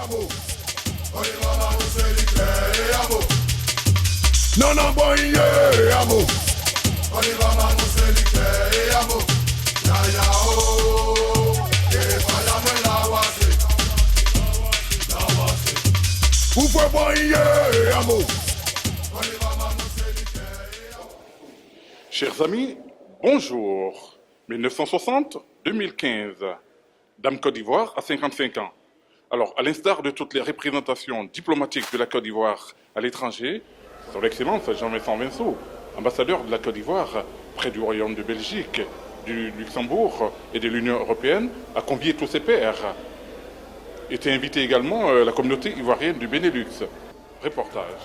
amo. Oye mama uselike amo. No no boy amo. Oye mama uselike amo. Ya ya oh. Que falla me la wase. La wase. Ufa boy amo. Oye mama uselike amo. Chers amis, bonjour. 1960-2015. Dame Côte d'Ivoire a 55 ans. Alors, à l'instar de toutes les représentations diplomatiques de la Côte d'Ivoire à l'étranger, Son Excellence Jean-Vincent Vinceau, ambassadeur de la Côte d'Ivoire près du Royaume de Belgique, du Luxembourg et de l'Union européenne, a convié tous ses pairs. Était invité également la communauté ivoirienne du Benelux. Reportage.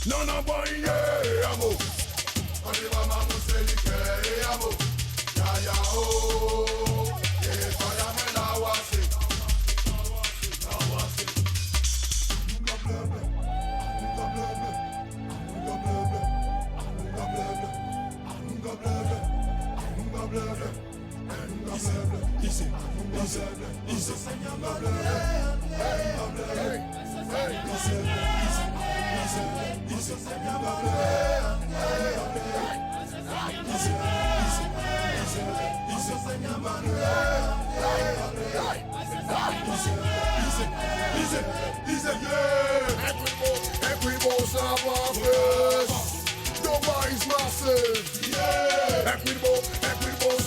No no boy amo. Oye mama uselike amo. Ya ya oh. Que falla me la wase. La wase. Anuga blebe. Anuga blebe. Anuga blebe. Anuga blebe. Anuga blebe. Anuga blebe. Easy. Easy. Easy. Anuga blebe. Anuga blebe. Easy. Every boss have a face. Dubai is massive. Every boss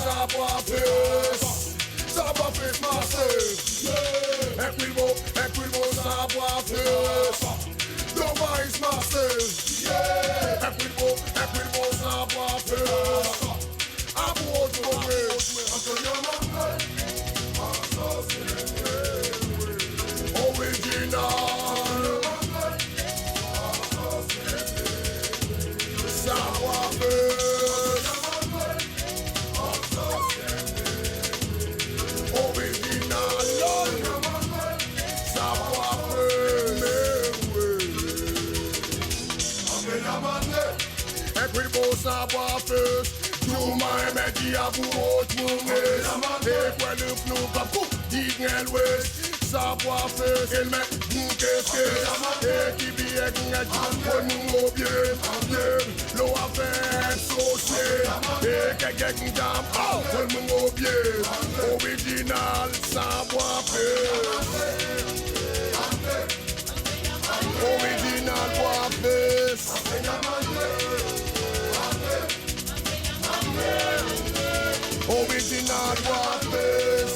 have a face. Have a face massive. Every boss have a face. Dubai is massive. Every boss have a face. I'm what you wish. Original. Savoir-faire. Original. Savoir-faire. Every boss savoir-faire. Tout my meti a bout mon mes. Et quoi le flou capou, digel west. Savoir-faire, il met mon qu'est-ce et qui vient pour nous bien, l'eau a fait saucer et quelqu'un dame, pour nous bien, original savoir-faire, original savoir-faire. Original Waffles.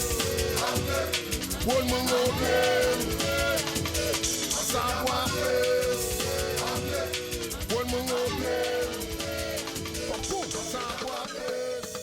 One more again. Waffles. One more again. Waffles.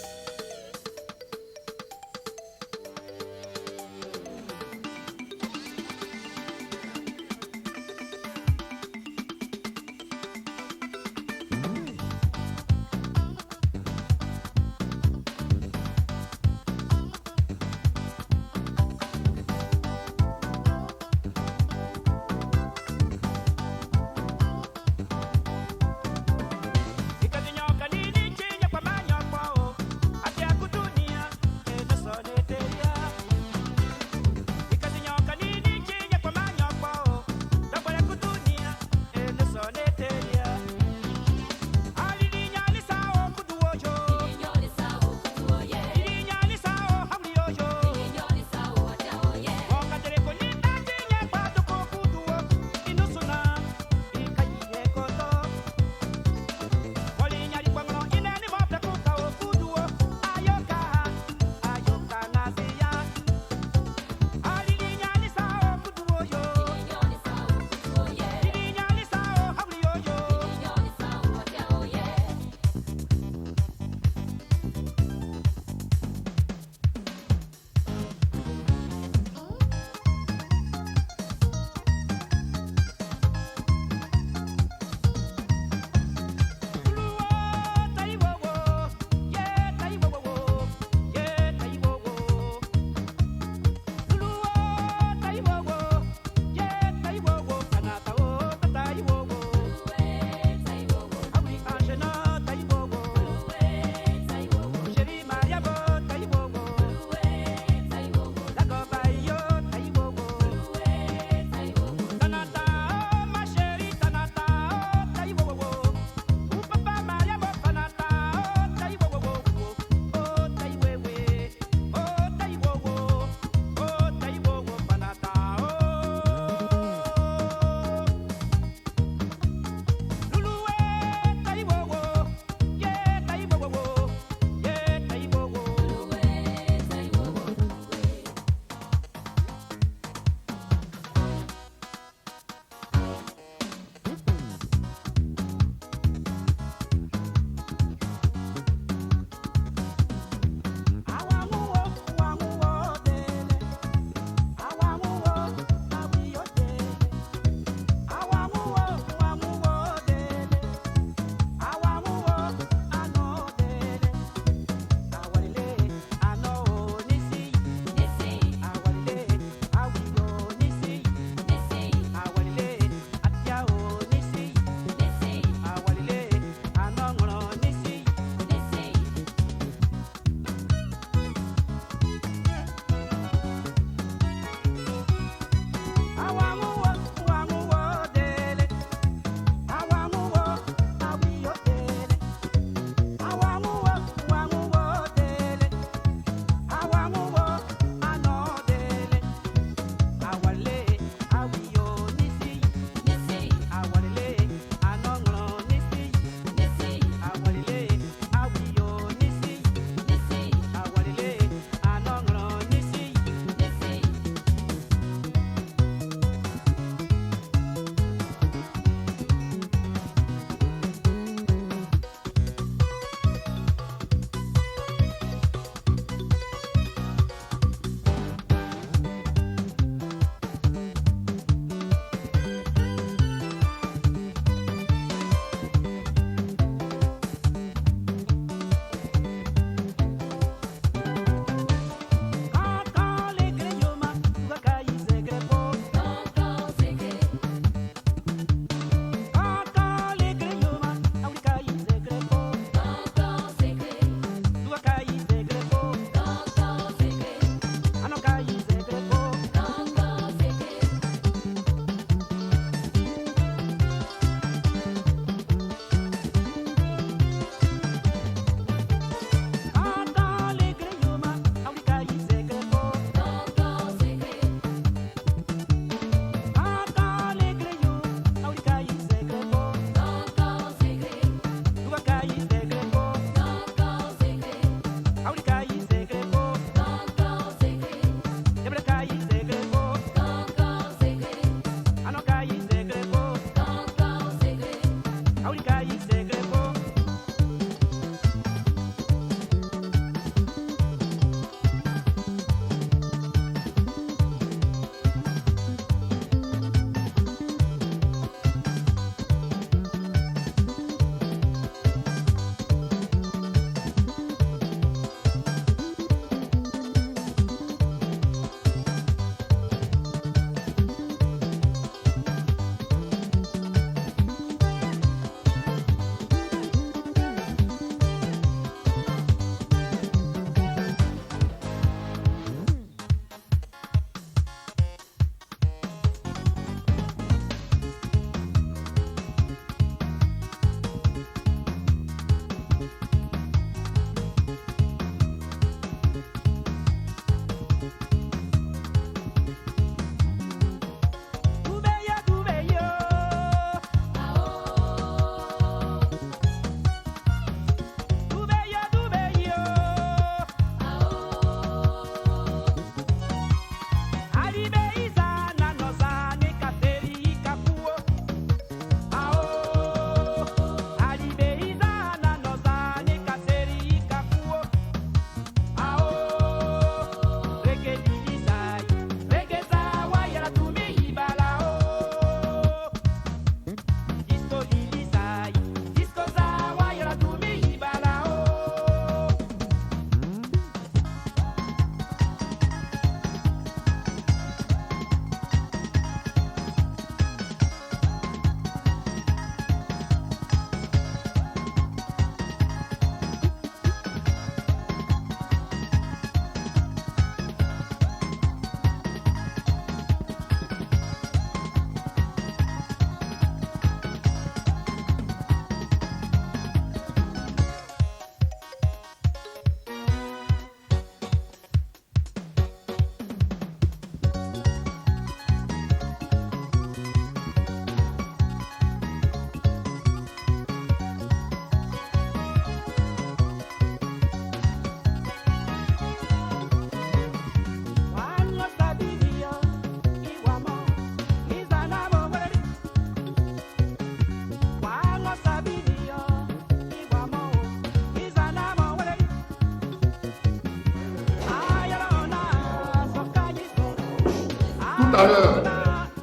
Tout à l'heure,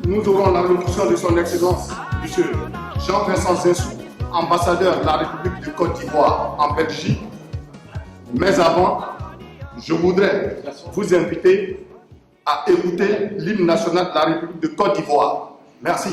nous aurons l'allocution de son Excellence, M. Jean-Vincent Zinsou, ambassadeur de la République de Côte d'Ivoire en Belgique. Mais avant, je voudrais vous inviter à écouter l'hymne national de la République de Côte d'Ivoire. Merci.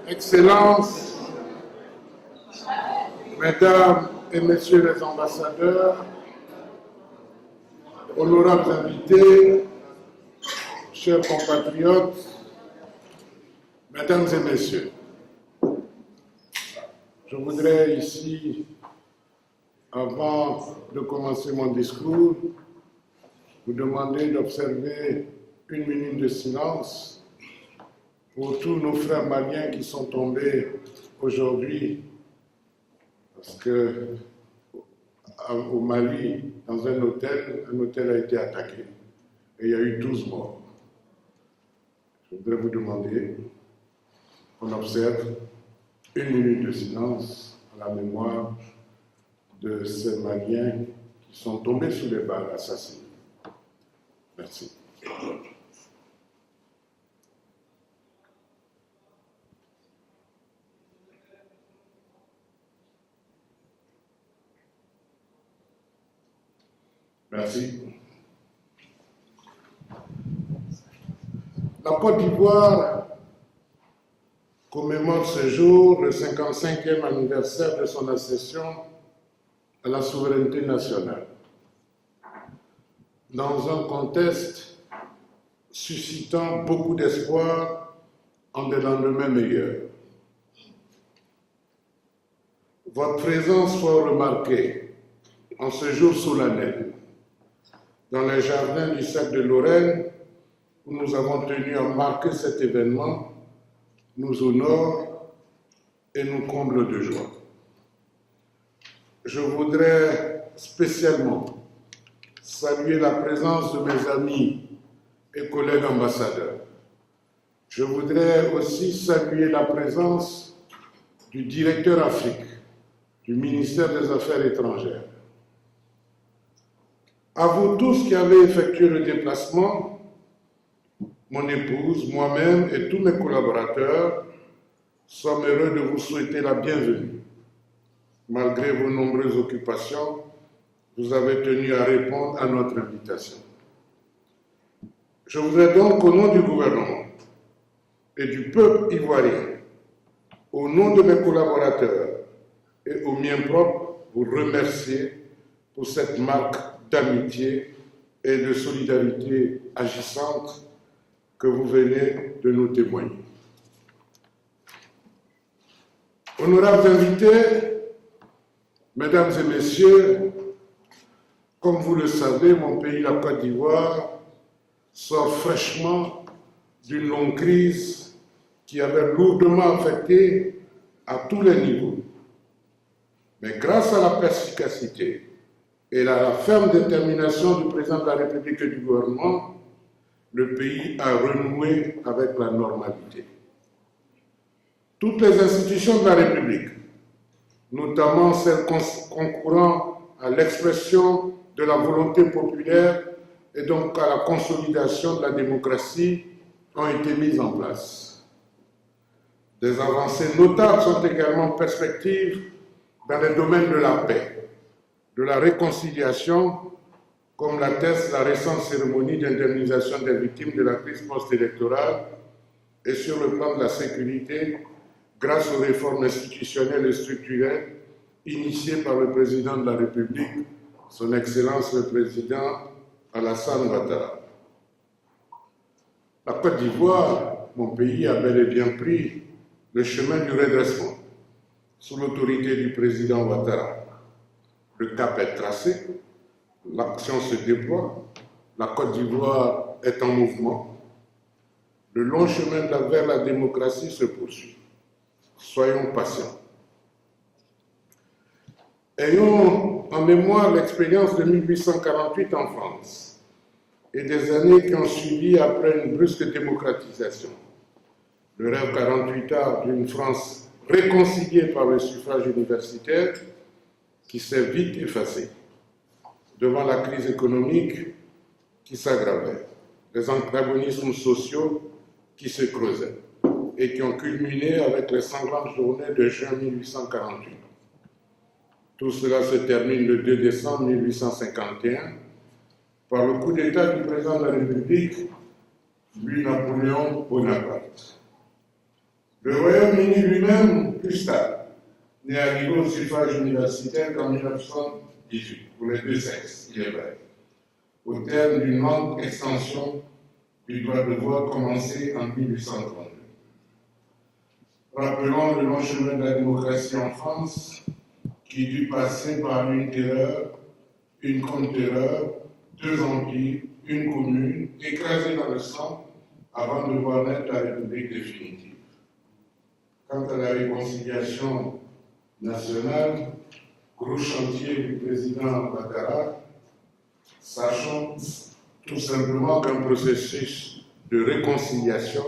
Excellences, Mesdames et Messieurs les ambassadeurs, honorables invités, chers compatriotes, Mesdames et Messieurs, je voudrais ici, avant de commencer mon discours, vous demander d'observer 1 minute de silence pour tous nos frères maliens qui sont tombés aujourd'hui, parce que au Mali, dans un hôtel a été attaqué et il y a eu 12 morts. Je voudrais vous demander qu'on observe 1 minute de silence à la mémoire de ces Maliens qui sont tombés sous les balles assassinés. Merci. Merci. La Côte d'Ivoire commémore ce jour le 55e anniversaire de son accession à la souveraineté nationale, dans un contexte suscitant beaucoup d'espoir en des lendemains meilleurs. Votre présence soit remarquée en ce jour solennel dans les jardins du Cercle de Lorraine, où nous avons tenu à marquer cet événement, nous honore et nous comble de joie. Je voudrais spécialement saluer la présence de mes amis et collègues ambassadeurs. Je voudrais aussi saluer la présence du directeur Afrique du ministère des Affaires étrangères. À vous tous qui avez effectué le déplacement, mon épouse, moi-même et tous mes collaborateurs sommes heureux de vous souhaiter la bienvenue. Malgré vos nombreuses occupations, vous avez tenu à répondre à notre invitation. Je voudrais donc, au nom du gouvernement et du peuple ivoirien, au nom de mes collaborateurs et au mien propre, vous remercier pour cette marque d'amitié et de solidarité agissante que vous venez de nous témoigner. Honorables invités, mesdames et messieurs, comme vous le savez, mon pays, la Côte d'Ivoire, sort fraîchement d'une longue crise qui avait lourdement affecté à tous les niveaux. Mais grâce à la perspicacité et à la ferme détermination du président de la République et du gouvernement, le pays a renoué avec la normalité. Toutes les institutions de la République, notamment celles concourant à l'expression de la volonté populaire et donc à la consolidation de la démocratie, ont été mises en place. Des avancées notables sont également en perspective dans les domaines de la paix, de la réconciliation, comme l'atteste la récente cérémonie d'indemnisation des victimes de la crise post-électorale, et sur le plan de la sécurité, grâce aux réformes institutionnelles et structurelles initiées par le président de la République, son Excellence le Président Alassane Ouattara. La Côte d'Ivoire, mon pays, a bel et bien pris le chemin du redressement sous l'autorité du président Ouattara. Le cap est tracé, l'action se déploie, la Côte d'Ivoire est en mouvement. Le long chemin vers la démocratie se poursuit. Soyons patients. Ayons en mémoire l'expérience de 1848 en France et des années qui ont suivi après une brusque démocratisation. Le rêve 48 heures d'une France réconciliée par le suffrage universitaire qui s'est vite effacé devant la crise économique qui s'aggravait, les antagonismes sociaux qui se creusaient et qui ont culminé avec les sanglantes journées de juin 1848. Tout cela se termine le 2 décembre 1851 par le coup d'État du président de la République, Louis-Napoléon Bonaparte. Le Royaume-Uni lui-même, plus stable, n'est arrivé au suffrage universitaire qu'en 1918, pour les deux sexes, il est vrai, au terme d'une longue extension du droit de vote commencé en 1832. Rappelons le long chemin de la démocratie en France, qui dut passer par une terreur, une contre-terreur, deux empires, une commune, écrasée dans le sang, avant de voir naître la République définitive. Quant à la réconciliation nationale, gros chantier du président Ouattara, sachant tout simplement qu'un processus de réconciliation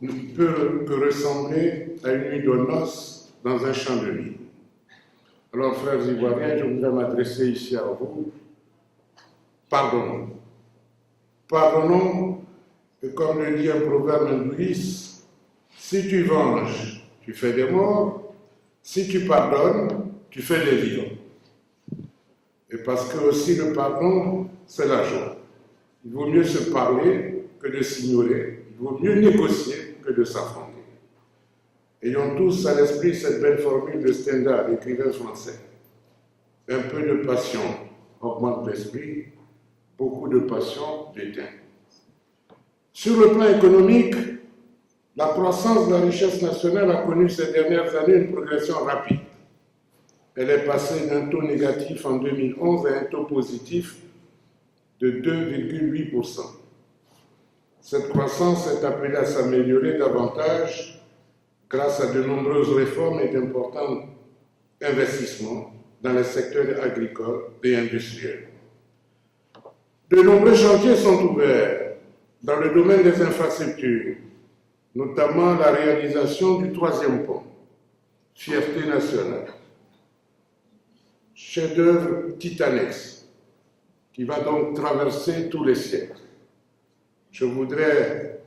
ne peut que ressembler à une nuit de noces dans un champ de mine. Alors, frères ivoiriens, je voudrais m'adresser ici à vous. Pardonnons. Pardonnons, et comme le dit un proverbe hindouiste, si tu venges, tu fais des morts, si tu pardonnes, tu fais des vivants. Et parce que aussi le pardon, c'est la joie. Il vaut mieux se parler que de s'ignorer, il vaut mieux négocier que de s'affronter. Ayons tous à l'esprit cette belle formule de Stendhal, écrivain français. Un peu de passion augmente l'esprit, beaucoup de passion l'éteint. Sur le plan économique, la croissance de la richesse nationale a connu ces dernières années une progression rapide. Elle est passée d'un taux négatif en 2011 à un taux positif de 2,8%. Cette croissance est appelée à s'améliorer davantage grâce à de nombreuses réformes et d'importants investissements dans les secteurs agricoles et industriels. De nombreux chantiers sont ouverts dans le domaine des infrastructures, notamment la réalisation du troisième pont, fierté nationale, chef-d'œuvre titanesque, qui va donc traverser tous les siècles. Je voudrais,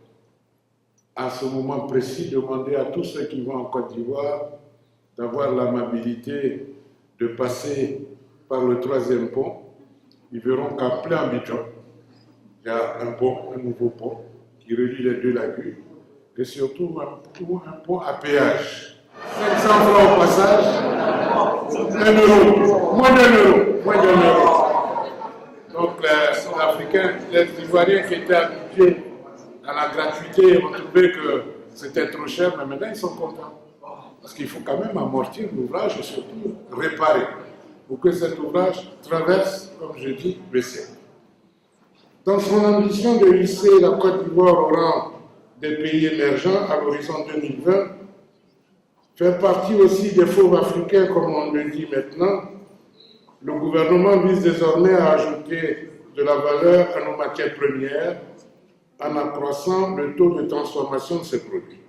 à ce moment précis, demander à tous ceux qui vont en Côte d'Ivoire d'avoir l'amabilité de passer par le troisième pont. Ils verront qu'à plein Abidjan, il y a un pont, un nouveau pont, qui relie les deux lagunes, et surtout un pont à péage. 500 francs au passage, 1 euro, moins d'1 euro. Donc les Africains, les Ivoiriens qui étaient habitués à la gratuité ont trouvé que c'était trop cher, mais maintenant ils sont contents. Parce qu'il faut quand même amortir l'ouvrage et surtout réparer pour que cet ouvrage traverse, comme je dis, le siècle. Dans son ambition de hisser la Côte d'Ivoire au rang des pays émergents à l'horizon 2020, faire partie aussi des fauves africains, comme on le dit maintenant, le gouvernement vise désormais à ajouter de la valeur à nos matières premières en accroissant le taux de transformation de ces produits.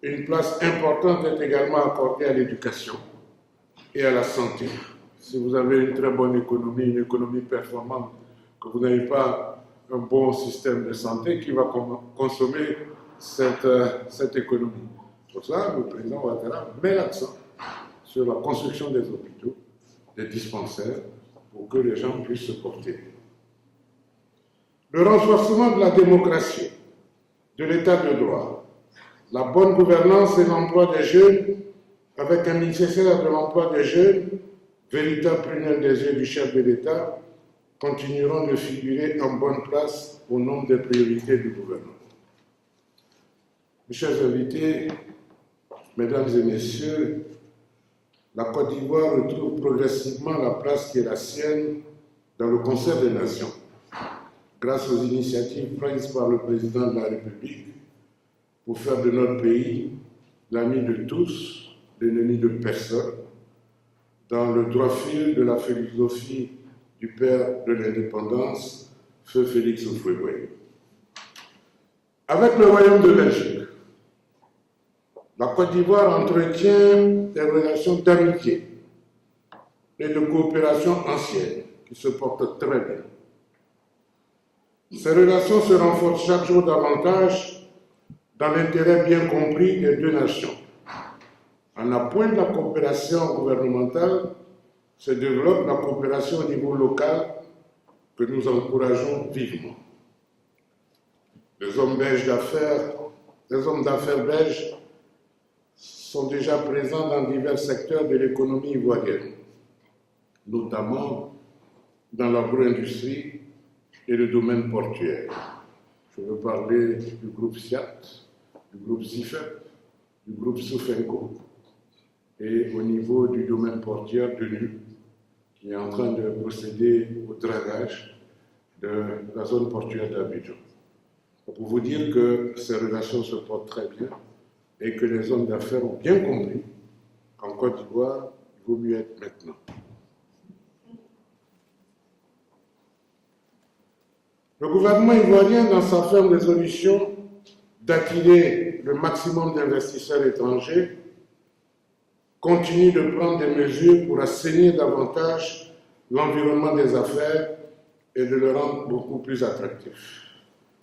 Une place importante est également accordée à l'éducation et à la santé. Si vous avez une très bonne économie, une économie performante, que vous n'avez pas un bon système de santé, qui va consommer cette économie. Pour ça, le président Ouattara met l'accent sur la construction des hôpitaux, des dispensaires, pour que les gens puissent se porter. Le renforcement de la démocratie, de l'état de droit, la bonne gouvernance et l'emploi des jeunes, avec un ministère de l'emploi des jeunes, véritable prunelle des yeux du chef de l'État, continueront de figurer en bonne place au nombre des priorités du gouvernement. Mes chers invités, mesdames et messieurs, la Côte d'Ivoire retrouve progressivement la place qui est la sienne dans le concert des nations, grâce aux initiatives prises par le président de la République pour faire de notre pays l'ami de tous, l'ennemi de personne, dans le droit fil de la philosophie du père de l'indépendance, feu Félix Houphouët-Boigny. Avec le Royaume de Belgique, la Côte d'Ivoire entretient des relations d'amitié et de coopération anciennes qui se portent très bien. Ces relations se renforcent chaque jour davantage dans l'intérêt bien compris des deux nations. En appoint de la coopération gouvernementale, se développe la coopération au niveau local que nous encourageons vivement. Les hommes d'affaires belges sont déjà présents dans divers secteurs de l'économie ivoirienne, notamment dans l'agro-industrie et le domaine portuaire. Je veux parler du groupe SIAT, du groupe SIFEP, du groupe Soufenco, et au niveau du domaine portuaire de l'UE, qui est en train de procéder au dragage de la zone portuaire d'Abidjan. Pour vous dire que ces relations se portent très bien et que les hommes d'affaires ont bien compris qu'en Côte d'Ivoire, il vaut mieux être maintenant. Le gouvernement ivoirien, dans sa ferme résolution d'attirer le maximum d'investisseurs étrangers, continue de prendre des mesures pour assainir davantage l'environnement des affaires et de le rendre beaucoup plus attractif.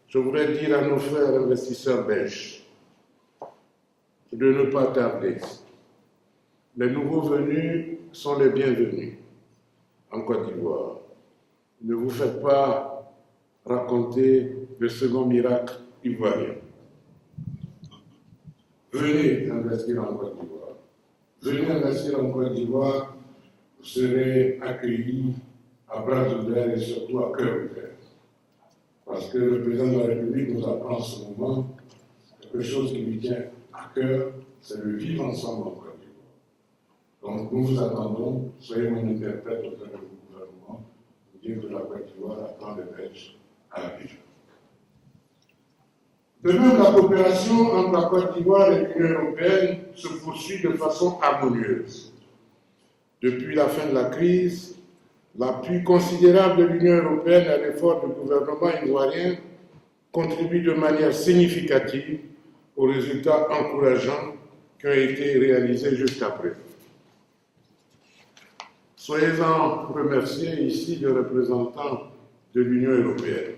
Je voudrais dire à nos frères investisseurs belges de ne pas tarder. Les nouveaux venus sont les bienvenus en Côte d'Ivoire. Ne vous faites pas raconter le second miracle ivoirien. Venez investir en Côte d'Ivoire. Venez investir en Côte d'Ivoire, vous serez accueillis à bras ouverts et surtout à cœur ouvert. Parce que le président de la République nous apprend en ce moment quelque chose qui lui tient à cœur, c'est le vivre ensemble en Côte d'Ivoire. Donc nous vous attendons, soyez mon interprète auprès du gouvernement, pour dire que la Côte d'Ivoire attend les Belges à Abidjan. De même, la coopération entre la Côte d'Ivoire et l'Union européenne se poursuit de façon harmonieuse. Depuis la fin de la crise, l'appui considérable de l'Union européenne à l'effort du gouvernement ivoirien contribue de manière significative aux résultats encourageants qui ont été réalisés jusqu'à présent. Soyez-en remerciés ici des représentants de l'Union européenne.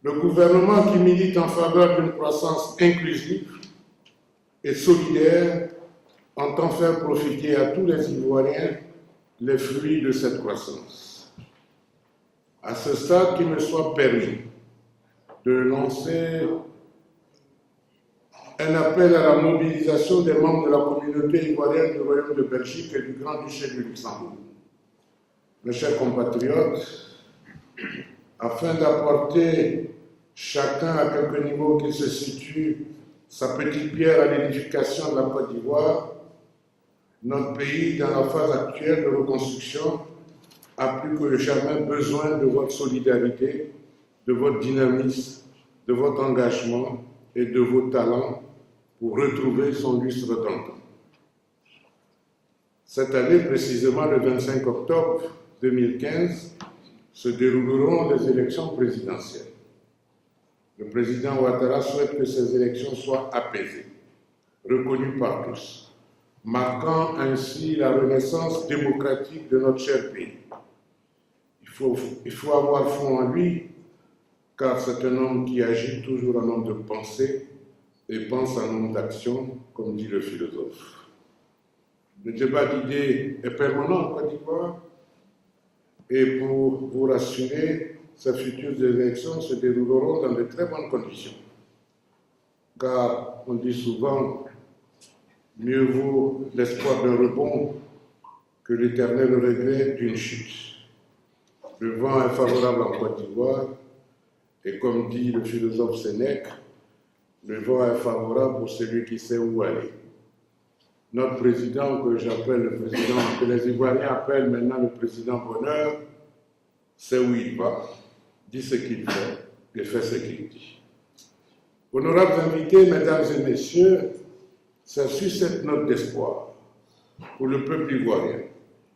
Le gouvernement qui milite en faveur d'une croissance inclusive et solidaire entend faire profiter à tous les Ivoiriens les fruits de cette croissance. À ce stade, qu'il me soit permis de lancer un appel à la mobilisation des membres de la communauté ivoirienne du Royaume de Belgique et du Grand-Duché du Luxembourg. Mes chers compatriotes, afin d'apporter chacun à quelque niveau qu'il se situe, sa petite pierre à l'édification de la Côte d'Ivoire, notre pays, dans la phase actuelle de reconstruction, a plus que jamais besoin de votre solidarité, de votre dynamisme, de votre engagement et de vos talents pour retrouver son lustre d'antan. Cette année, précisément le 25 octobre 2015, se dérouleront les élections présidentielles. Le président Ouattara souhaite que ces élections soient apaisées, reconnues par tous, marquant ainsi la renaissance démocratique de notre cher pays. Il faut avoir foi en lui, car c'est un homme qui agit toujours en homme de pensée et pense en homme d'action, comme dit le philosophe. Le débat d'idées est permanent en Côte d'Ivoire et pour vous rassurer, ces futures élections se dérouleront dans de très bonnes conditions. Car on dit souvent, mieux vaut l'espoir d'un rebond que l'éternel regret d'une chute. Le vent est favorable en Côte d'Ivoire et comme dit le philosophe Sénèque, le vent est favorable pour celui qui sait où aller. Notre président, que j'appelle le président, que les Ivoiriens appellent maintenant le président Bonheur, sait où il va, dit ce qu'il fait et fait ce qu'il dit. Honorables invités, mesdames et messieurs, c'est sur cette note d'espoir pour le peuple ivoirien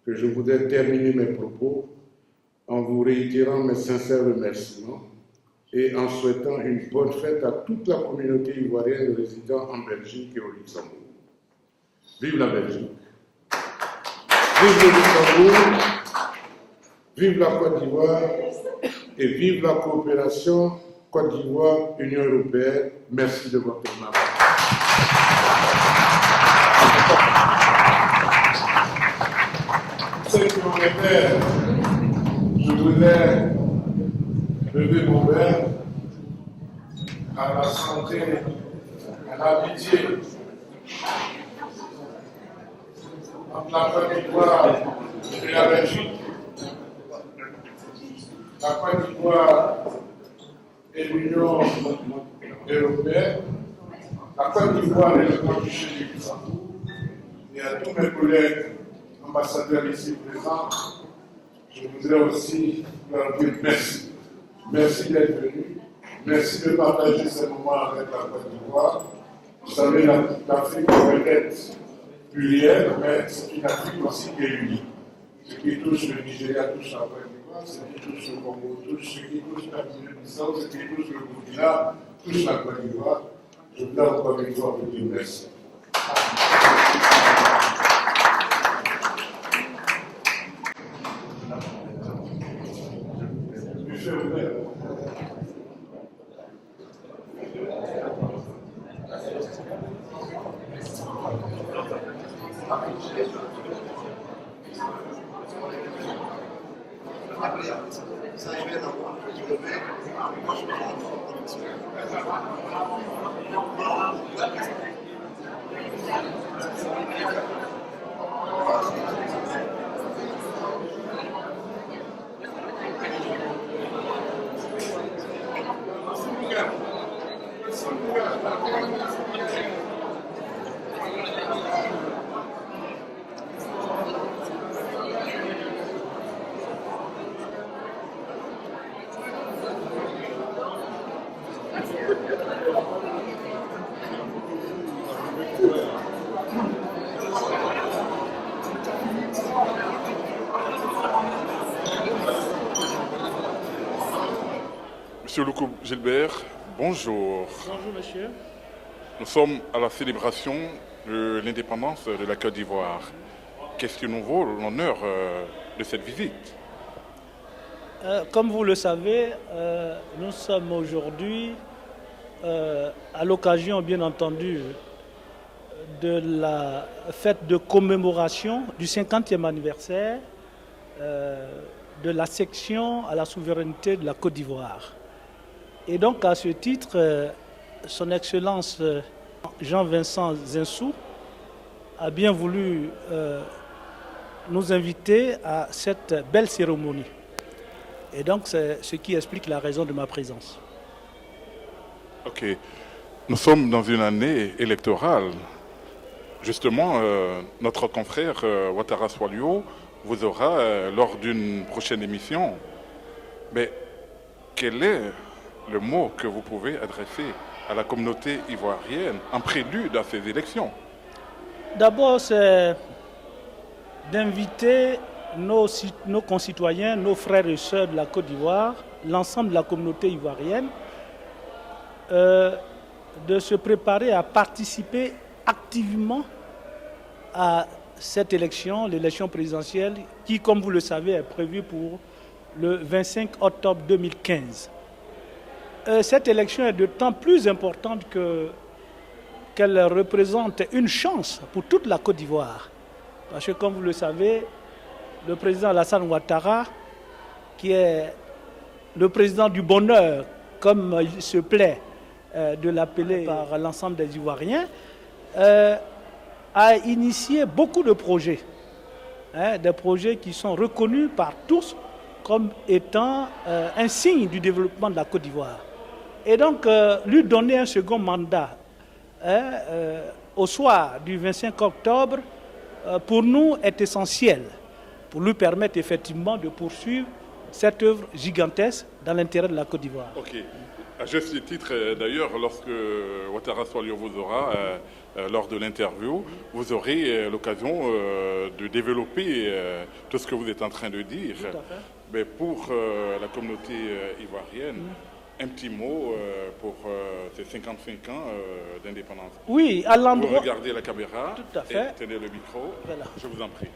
que je voudrais terminer mes propos en vous réitérant mes sincères remerciements et en souhaitant une bonne fête à toute la communauté ivoirienne résidant en Belgique et au Luxembourg. Vive la Belgique, vive le Luxembourg, vive la Côte d'Ivoire et vive la coopération Côte d'Ivoire-Union européenne. Merci de votre aimable. Ceux qui ont été, je voudrais lever mon verre à la santé, à l'amitié entre la Côte d'Ivoire et la Belgique, la Côte d'Ivoire et l'Union européenne, la Côte d'Ivoire et le Grand-Duché du Luxembourg, et à tous mes collègues ambassadeurs ici présents, je voudrais aussi leur dire merci. Merci d'être venus, merci de partager ces moments avec la Côte d'Ivoire. Vous savez, l'Afrique peut être plurielle, mais c'est une Afrique aussi qui est unie. Ce qui touche le Nigeria touche la Côte d'Ivoire, ce qui touche le Congo touche, ce qui touche la Guinée-Bissau, ce qui touche le Burkina touche la Côte d'Ivoire. Je voudrais encore une fois vous dire merci. Monsieur Loukou Gilbert, bonjour. Bonjour monsieur. Nous sommes à la célébration de l'indépendance de la Côte d'Ivoire. Qu'est-ce qui nous vaut l'honneur de cette visite? Comme vous le savez, nous sommes aujourd'hui à l'occasion, bien entendu, de la fête de commémoration du 50e anniversaire de la section à la souveraineté de la Côte d'Ivoire. Et donc, à ce titre, Son Excellence Jean-Vincent Zinsou a bien voulu nous inviter à cette belle cérémonie. Et donc, c'est ce qui explique la raison de ma présence. Ok. Nous sommes dans une année électorale. Justement, notre confrère Ouattara Swalio vous aura lors d'une prochaine émission. Mais quel est le mot que vous pouvez adresser à la communauté ivoirienne en prélude à ces élections? D'abord, c'est d'inviter nos concitoyens, nos frères et sœurs de la Côte d'Ivoire, l'ensemble de la communauté ivoirienne, de se préparer à participer activement à cette élection, l'élection présidentielle, qui, comme vous le savez, est prévue pour le 25 octobre 2015. Cette élection est d'autant plus importante qu'elle représente une chance pour toute la Côte d'Ivoire. Parce que, comme vous le savez, le président Alassane Ouattara, qui est le président du bonheur, comme il se plaît de l'appeler par l'ensemble des Ivoiriens, a initié beaucoup de projets, des projets qui sont reconnus par tous comme étant un signe du développement de la Côte d'Ivoire. Et donc, lui donner un second mandat au soir du 25 octobre, pour nous, est essentiel pour lui permettre effectivement de poursuivre cette œuvre gigantesque dans l'intérêt de la Côte d'Ivoire. Ok. À juste titre, d'ailleurs, lorsque Ouattara Swalio vous aura, lors de l'interview, vous aurez l'occasion de développer tout ce que vous êtes en train de dire. Tout à fait. Mais pour la communauté ivoirienne, un petit mot pour ces 55 ans d'indépendance. Oui, à l'endroit... Vous regardez la caméra Tout à fait. et tenez le micro. Voilà. Je vous en prie.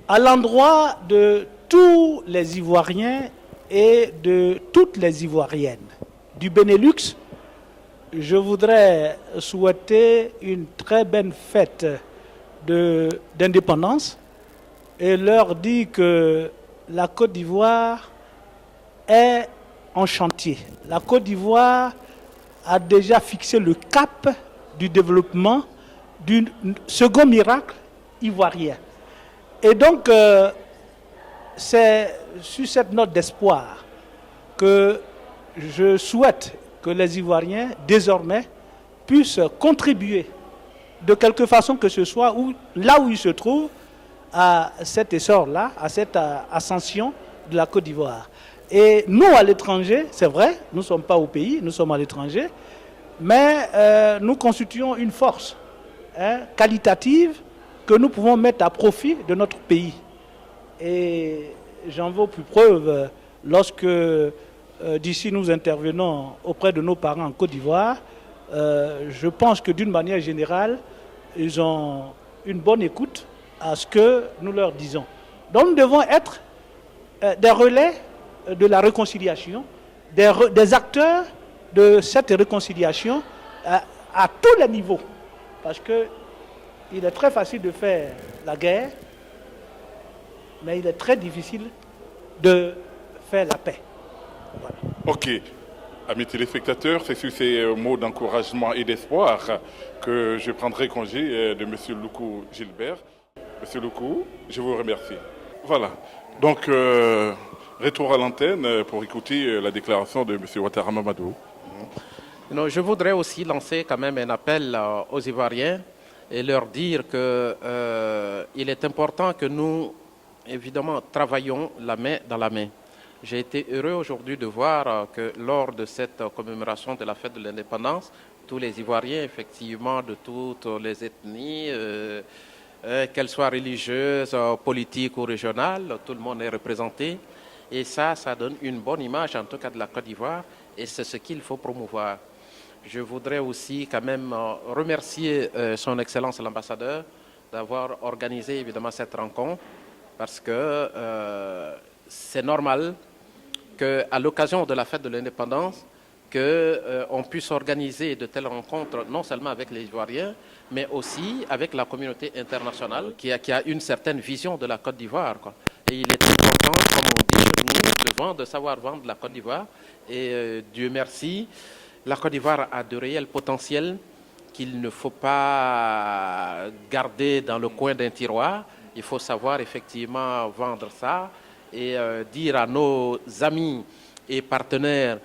À l'endroit de tous les Ivoiriens et de toutes les Ivoiriennes du Benelux, je voudrais souhaiter une très belle fête d'indépendance et leur dire que la Côte d'Ivoire est en chantier. La Côte d'Ivoire a déjà fixé le cap du développement du second miracle ivoirien. Et donc, c'est sur cette note d'espoir que je souhaite que les Ivoiriens, désormais, puissent contribuer de quelque façon que ce soit, là où ils se trouvent, à cet essor-là, à cette ascension de la Côte d'Ivoire. Et nous, à l'étranger, c'est vrai, nous ne sommes pas au pays, nous sommes à l'étranger, mais nous constituons une force qualitative que nous pouvons mettre à profit de notre pays. Et j'en veux pour preuve lorsque d'ici nous intervenons auprès de nos parents en Côte d'Ivoire. Je pense que d'une manière générale, ils ont une bonne écoute à ce que nous leur disons. Donc nous devons être des relais de la réconciliation, des acteurs de cette réconciliation à tous les niveaux. Parce qu'il est très facile de faire la guerre, mais il est très difficile de faire la paix. Voilà. Ok. Amis téléspectateurs, c'est sur ces mots d'encouragement et d'espoir que je prendrai congé de M. Loukou Gilbert. Monsieur Loukou, je vous remercie. Voilà. Donc, retour à l'antenne pour écouter la déclaration de M. Ouattara Mamadou. Non, je voudrais aussi lancer quand même un appel aux Ivoiriens et leur dire qu'il est important que nous, évidemment, travaillions la main dans la main. J'ai été heureux aujourd'hui de voir que lors de cette commémoration de la fête de l'indépendance, tous les Ivoiriens, effectivement, de toutes les ethnies, qu'elles soient religieuses, politiques ou régionales, tout le monde est représenté. Et ça donne une bonne image, en tout cas, de la Côte d'Ivoire, et c'est ce qu'il faut promouvoir. Je voudrais aussi quand même remercier son Excellence l'ambassadeur d'avoir organisé évidemment cette rencontre, parce que c'est normal qu'à l'occasion de la fête de l'indépendance, qu'on puisse organiser de telles rencontres, non seulement avec les Ivoiriens, mais aussi avec la communauté internationale qui a une certaine vision de la Côte d'Ivoire. Et il est important, comme on dit chez nous, de savoir vendre la Côte d'Ivoire. Et Dieu merci, la Côte d'Ivoire a de réels potentiels qu'il ne faut pas garder dans le coin d'un tiroir. Il faut savoir effectivement vendre ça et dire à nos amis et partenaires,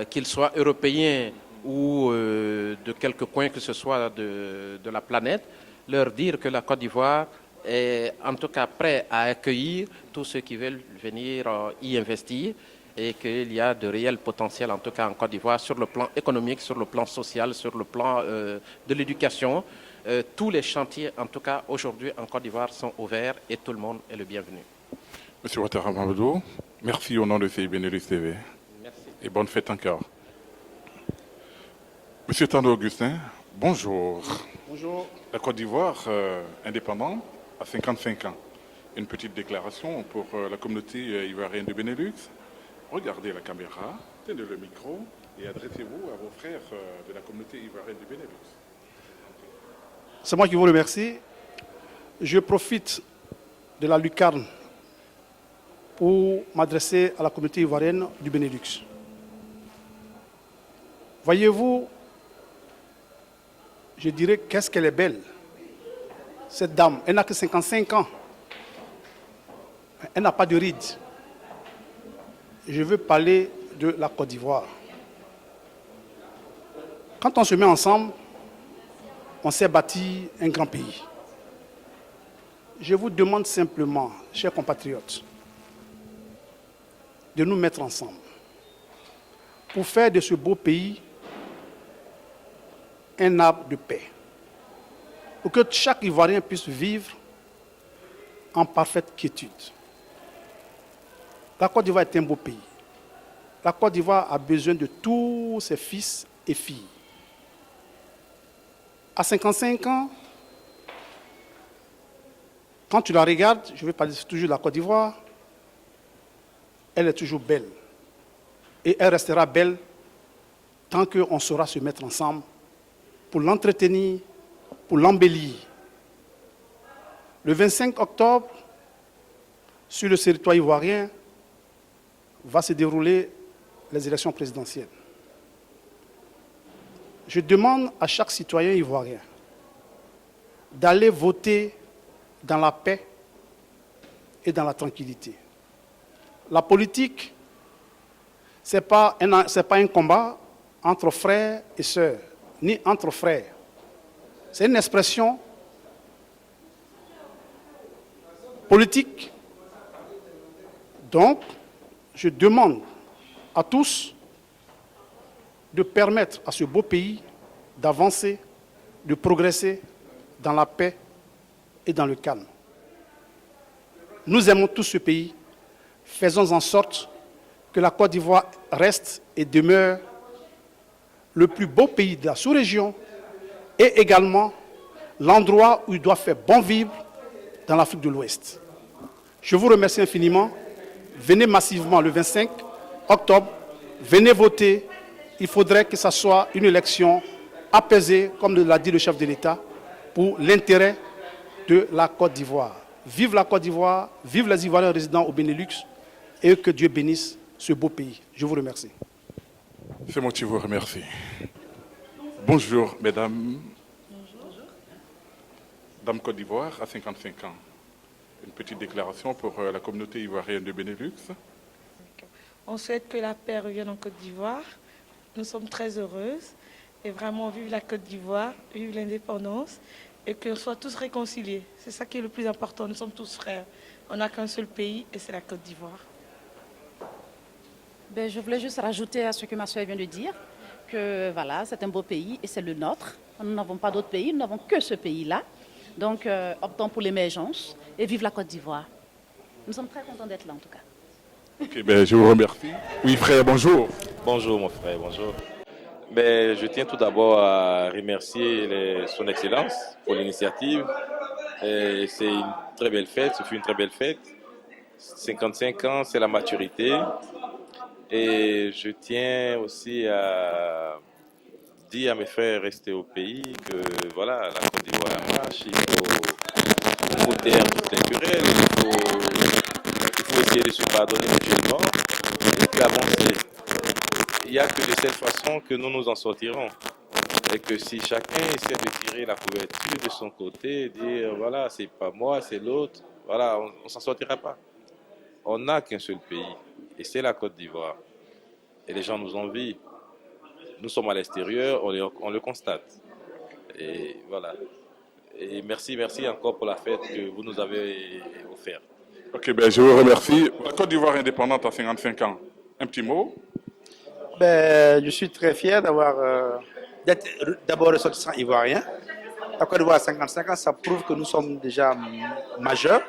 qu'ils soient européens ou de quelque coin que ce soit de la planète, leur dire que la Côte d'Ivoire est en tout cas prêt à accueillir tous ceux qui veulent venir y investir et qu'il y a de réels potentiels en tout cas en Côte d'Ivoire sur le plan économique, sur le plan social, sur le plan de l'éducation. Tous les chantiers en tout cas aujourd'hui en Côte d'Ivoire sont ouverts et tout le monde est le bienvenu. Monsieur Ouattara Mamadou, merci au nom de CI Benelux TV. Merci. Et bonne fête encore. Monsieur Tando Augustin, bonjour. Bonjour. La Côte d'Ivoire, indépendante, à 55 ans. Une petite déclaration pour la communauté ivoirienne du Benelux. Regardez la caméra, tenez le micro et adressez-vous à vos frères de la communauté ivoirienne du Benelux. C'est moi qui vous remercie. Je profite de la lucarne pour m'adresser à la communauté ivoirienne du Benelux. Voyez-vous, je dirais qu'est-ce qu'elle est belle. Cette dame, elle n'a que 55 ans. Elle n'a pas de rides. Je veux parler de la Côte d'Ivoire. Quand on se met ensemble, on s'est bâti un grand pays. Je vous demande simplement, chers compatriotes, de nous mettre ensemble pour faire de ce beau pays un arbre de paix. Pour que chaque Ivoirien puisse vivre en parfaite quiétude. La Côte d'Ivoire est un beau pays. La Côte d'Ivoire a besoin de tous ses fils et filles. À 55 ans, quand tu la regardes, je vais parler toujours de la Côte d'Ivoire, elle est toujours belle. Et elle restera belle tant qu'on saura se mettre ensemble pour l'entretenir, pour l'embellir. Le 25 octobre, sur le territoire ivoirien, va se dérouler les élections présidentielles. Je demande à chaque citoyen ivoirien d'aller voter dans la paix et dans la tranquillité. La politique, ce n'est pas un combat entre frères et sœurs, ni entre frères. C'est une expression politique. Donc, je demande à tous de permettre à ce beau pays d'avancer, de progresser dans la paix et dans le calme. Nous aimons tous ce pays. Faisons en sorte que la Côte d'Ivoire reste et demeure le plus beau pays de la sous-région et également l'endroit où il doit faire bon vivre dans l'Afrique de l'Ouest. Je vous remercie infiniment. Venez massivement le 25 octobre. Venez voter. Il faudrait que ce soit une élection apaisée, comme l'a dit le chef de l'État, pour l'intérêt de la Côte d'Ivoire. Vive la Côte d'Ivoire, vive les Ivoiriens résidant au Benelux et que Dieu bénisse ce beau pays. Je vous remercie. C'est moi qui vous remercie. Bonjour, mesdames. Bonjour. Dame Côte d'Ivoire, à 55 ans. Une petite déclaration pour la communauté ivoirienne de Benelux. On souhaite que la paix revienne en Côte d'Ivoire. Nous sommes très heureuses et vraiment vive la Côte d'Ivoire, vive l'indépendance et qu'on soit tous réconciliés. C'est ça qui est le plus important. Nous sommes tous frères. On n'a qu'un seul pays et c'est la Côte d'Ivoire. Je voulais juste rajouter à ce que ma soeur vient de dire, que voilà, c'est un beau pays et c'est le nôtre. Nous n'avons pas d'autre pays, nous n'avons que ce pays-là. Donc, optons pour l'émergence et vive la Côte d'Ivoire. Nous sommes très contents d'être là en tout cas. Ok, je vous remercie. Oui, frère, bonjour. Bonjour, mon frère, bonjour. Je tiens tout d'abord à remercier son Excellence pour l'initiative. C'est une très belle fête, ce fut une très belle fête. 55 ans, c'est la maturité. Et je tiens aussi à dire à mes frères restés au pays que voilà, la Côte d'Ivoire marche, il faut taire toutes les querelles, il faut essayer de se pardonner mutuellement et puis avancer. Il n'y a que de cette façon que nous nous en sortirons. Et que si chacun essaie de tirer la couverture de son côté, dire voilà, c'est pas moi, c'est l'autre, voilà, on ne s'en sortira pas. On n'a qu'un seul pays, et c'est la Côte d'Ivoire. Et les gens nous envient. nous sommes à l'extérieur, on le constate. Et voilà. Et merci encore pour la fête que vous nous avez offerte. Ok, ben, je vous remercie. La Côte d'Ivoire indépendante à 55 ans. Un petit mot? Ben, je suis très fier d'être d'abord ressortissant ivoirien. La Côte d'Ivoire à 55 ans, ça prouve que nous sommes déjà majeurs.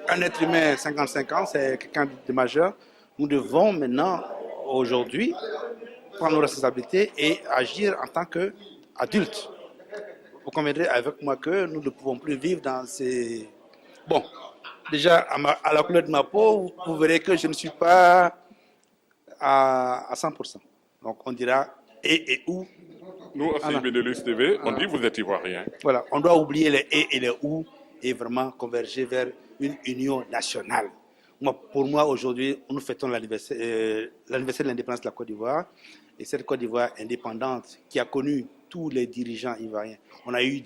Un être humain 55 ans, c'est quelqu'un de majeur. Nous devons maintenant, aujourd'hui, prendre nos responsabilités et agir en tant qu'adultes. Vous conviendrez avec moi que nous ne pouvons plus vivre dans ces... Bon, déjà, à la couleur de ma peau, vous verrez que je ne suis pas à 100%. Donc, on dira et où. Nous, à CIB Benelux TV, on dit vous êtes ivoirien. Voilà, on doit oublier les et les où et vraiment converger vers une union nationale. Pour moi, aujourd'hui, nous fêtons l'anniversaire de l'indépendance de la Côte d'Ivoire. Et cette Côte d'Ivoire indépendante qui a connu tous les dirigeants ivoiriens. On a eu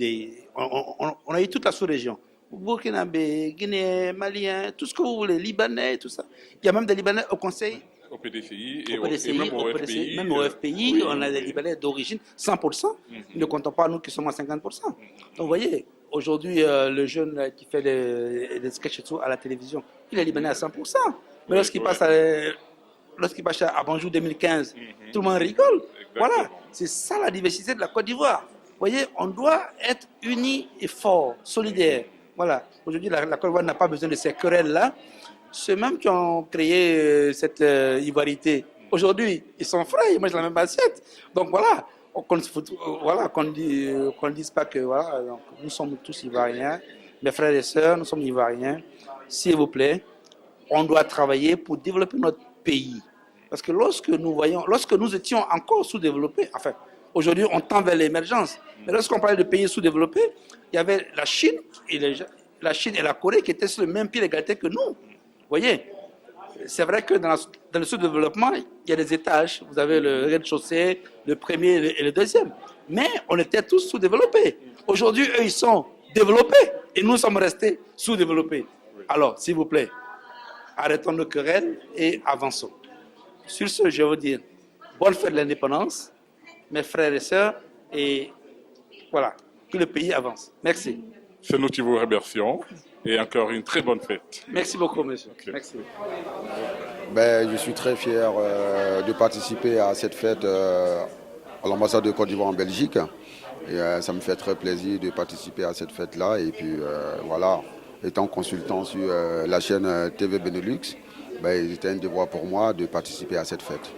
toute la sous-région. Burkinabé, Guinée, Malien, tout ce que vous voulez, Libanais, tout ça. Il y a même des Libanais au Conseil. Au PDCI et même au FPI. Même au FPI, oui, on a des Libanais d'origine 100%. Ne comptons pas nous qui sommes à 50%. Donc vous voyez, aujourd'hui, le jeune qui fait des sketchs à la télévision, il est Libanais à 100%. Mais lorsqu'il passe à Bonjour 2015, tout le monde rigole. Exactement. Voilà, c'est ça la diversité de la Côte d'Ivoire. Vous voyez, on doit être unis et forts, solidaires. Voilà, aujourd'hui, la Côte d'Ivoire n'a pas besoin de ces querelles-là. Ceux-mêmes qui ont créé cette ivoirité, aujourd'hui, ils sont frères, ils mangent la même assiette. Donc voilà, qu'on ne dise pas que voilà, donc, nous sommes tous ivoiriens, mes frères et sœurs, nous sommes ivoiriens. S'il vous plaît, on doit travailler pour développer notre pays. Parce que lorsque nous étions encore sous-développés, enfin, aujourd'hui on tend vers l'émergence, mais lorsqu'on parlait de pays sous-développés, il y avait la Chine et la Corée qui étaient sur le même pied d'égalité que nous. Vous voyez, c'est vrai que dans le sous-développement, il y a des étages. Vous avez le rez-de-chaussée, le premier et le deuxième. Mais on était tous sous-développés. Aujourd'hui, eux, ils sont développés et nous sommes restés sous-développés. Alors, s'il vous plaît, arrêtons nos querelles et avançons. Sur ce, je veux dire, bonne fête de l'indépendance, mes frères et sœurs, et voilà, que le pays avance. Merci. C'est nous qui vous remercions. Et encore une très bonne fête. Merci beaucoup, monsieur. Okay. Merci. Je suis très fier de participer à cette fête à l'ambassade de Côte d'Ivoire en Belgique. Et ça me fait très plaisir de participer à cette fête-là. Et puis voilà, étant consultant sur la chaîne TV Benelux, c'était un devoir pour moi de participer à cette fête.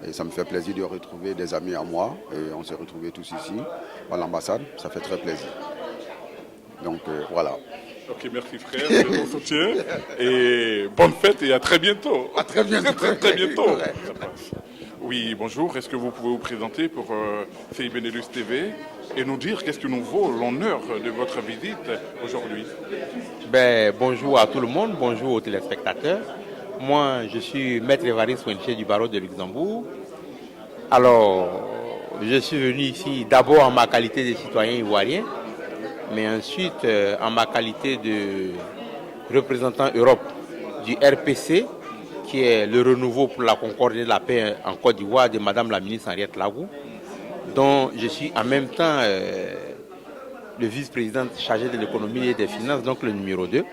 Et ça me fait plaisir de retrouver des amis à moi. Et on s'est retrouvés tous ici, à l'ambassade. Ça fait très plaisir. Donc voilà. Ok, merci frère de ton soutien et bonne fête et à très bientôt. À très bientôt. Très bientôt. Oui, bonjour. Est-ce que vous pouvez vous présenter pour CIB Benelux TV et nous dire qu'est-ce que nous vaut l'honneur de votre visite aujourd'hui? Bonjour à tout le monde, bonjour aux téléspectateurs. Moi, je suis Maître Évariste Wenché du barreau de Luxembourg. Alors, je suis venu ici d'abord en ma qualité de citoyen ivoirien, mais ensuite en ma qualité de représentant Europe du RPC, qui est le renouveau pour la concorde et la paix en Côte d'Ivoire de Madame la ministre Henriette Lagou, dont je suis en même temps le vice-président chargé de l'économie et des finances, donc le numéro 2.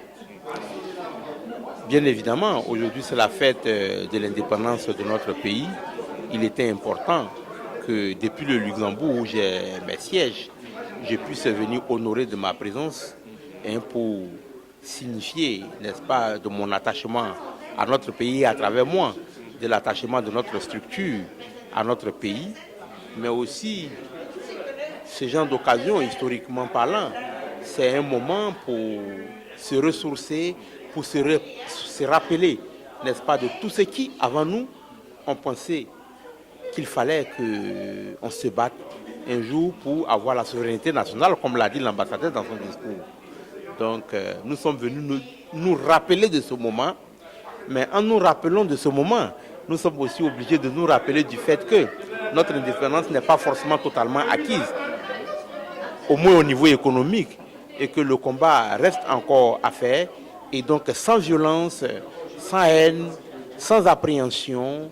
Bien évidemment, aujourd'hui c'est la fête de l'indépendance de notre pays. Il était important que depuis le Luxembourg où j'ai mes sièges, je puisse venir honorer de ma présence pour signifier, n'est-ce pas, de mon attachement à notre pays à travers moi, de l'attachement de notre structure à notre pays, mais aussi ce genre d'occasion, historiquement parlant, c'est un moment pour se ressourcer, pour se rappeler, n'est-ce pas, de tout ce qui, avant nous, ont pensé qu'il fallait qu'on se batte un jour pour avoir la souveraineté nationale, comme l'a dit l'ambassadeur dans son discours. Donc, nous sommes venus nous rappeler de ce moment, mais en nous rappelant de ce moment, nous sommes aussi obligés de nous rappeler du fait que notre indépendance n'est pas forcément totalement acquise, au moins au niveau économique, et que le combat reste encore à faire, et donc sans violence, sans haine, sans appréhension,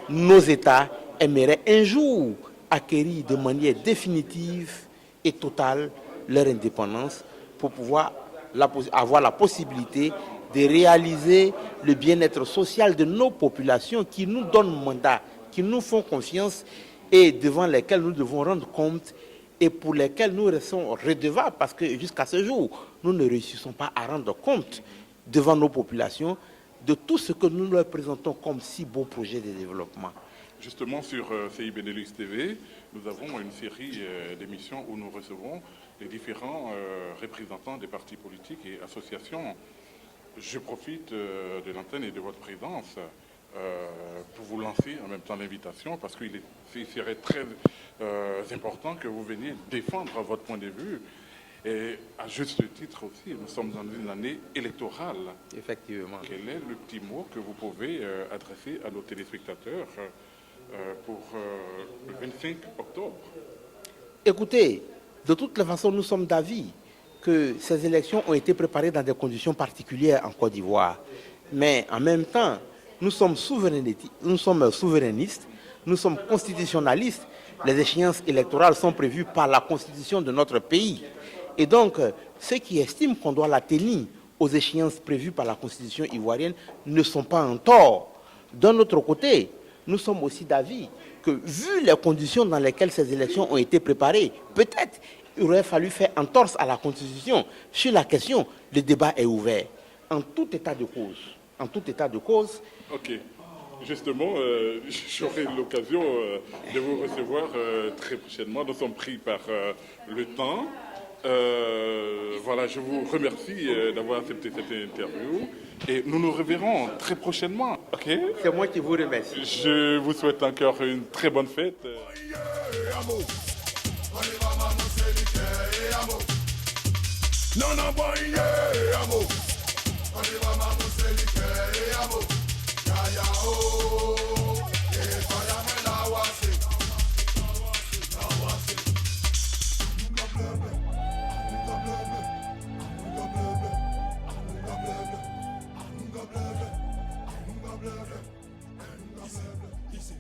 nos États aimeraient un jour acquérir de manière définitive et totale leur indépendance pour pouvoir avoir la possibilité de réaliser le bien-être social de nos populations qui nous donnent mandat, qui nous font confiance et devant lesquelles nous devons rendre compte et pour lesquelles nous restons redevables parce que jusqu'à ce jour, nous ne réussissons pas à rendre compte devant nos populations de tout ce que nous leur présentons comme si beaux projets de développement. Justement, sur CI Benelux TV, nous avons une série d'émissions où nous recevons les différents représentants des partis politiques et associations. Je profite de l'antenne et de votre présence pour vous lancer en même temps l'invitation parce qu'il serait très important que vous veniez défendre votre point de vue. Et à juste titre aussi, nous sommes dans une année électorale. Effectivement. Quel est le petit mot que vous pouvez adresser à nos téléspectateurs pour le 25 octobre? Écoutez, de toutes les façons, nous sommes d'avis que ces élections ont été préparées dans des conditions particulières en Côte d'Ivoire. Mais en même temps, nous sommes souverainistes, nous sommes constitutionnalistes. Les échéances électorales sont prévues par la constitution de notre pays. Et donc, ceux qui estiment qu'on doit la tenir aux échéances prévues par la constitution ivoirienne ne sont pas en tort. D'un autre côté, nous sommes aussi d'avis que, vu les conditions dans lesquelles ces élections ont été préparées, peut-être il aurait fallu faire entorse à la Constitution. Sur la question, le débat est ouvert. En tout état de cause. Ok. Justement, j'aurai l'occasion de vous recevoir très prochainement. Nous sommes pris par le temps. Voilà, je vous remercie d'avoir accepté cette interview. Et nous nous reverrons très prochainement. Ok? C'est moi qui vous remercie. Je vous souhaite encore une très bonne fête. Easy.